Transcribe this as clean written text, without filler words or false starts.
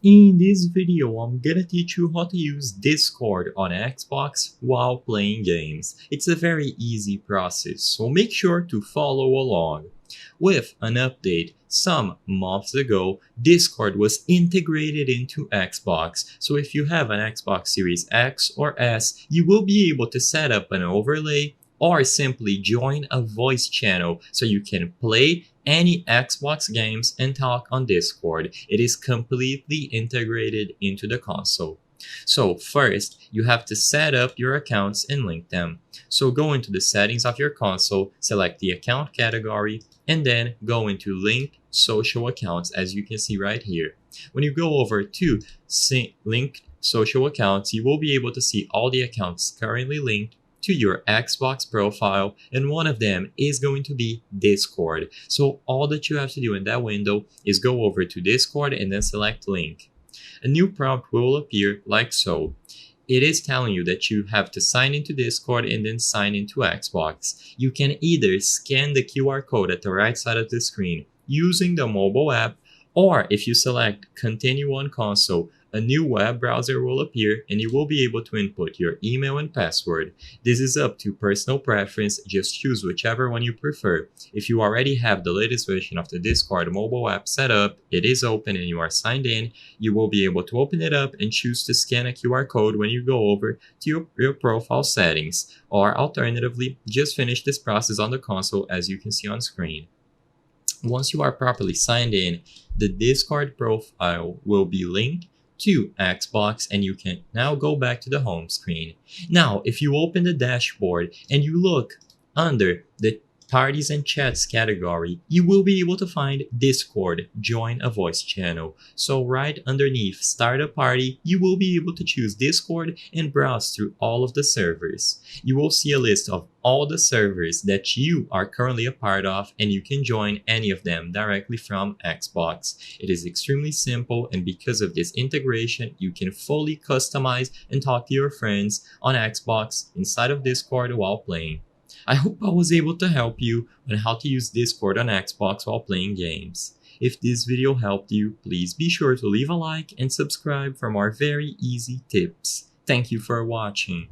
In this video, I'm gonna teach you how to use Discord on Xbox while playing games. It's a very easy process, so make sure to follow along. With an update some months ago, Discord was integrated into Xbox, so if you have an Xbox Series X or S, you will be able to set up an overlay or simply join a voice channel so you can play any Xbox games and talk on Discord. It is completely integrated into the console. So first, you have to set up your accounts and link them. So go into the settings of your console, select the account category, and then go into link social accounts as you can see right here. When you go over to link social accounts, you will be able to see all the accounts currently linked to your Xbox profile, and one of them is going to be Discord. So all that you have to do in that window is go over to Discord and then select link. A new prompt will appear like so. It is telling you that you have to sign into Discord and then sign into Xbox. You can either scan the QR code at the right side of the screen using the mobile app, or if you select continue on console, a new web browser will appear and you will be able to input your email and password. This is up to personal preference, just choose whichever one you prefer. If you already have the latest version of the Discord mobile app set up, it is open and you are signed in, you will be able to open it up and choose to scan a QR code when you go over to your profile settings, or alternatively, just finish this process on the console as you can see on screen. Once you are properly signed in, the Discord profile will be linked to Xbox and you can now go back to the home screen. Now, if you open the dashboard and you look under the parties and chats category, you will be able to find Discord, join a voice channel. So right underneath start a party, you will be able to choose Discord and browse through all of the servers. You will see a list of all the servers that you are currently a part of, and you can join any of them directly from Xbox. It is extremely simple, and because of this integration, you can fully customize and talk to your friends on Xbox inside of Discord while playing. I hope I was able to help you on how to use Discord on Xbox while playing games. If this video helped you, please be sure to leave a like and subscribe for more very easy tips. Thank you for watching.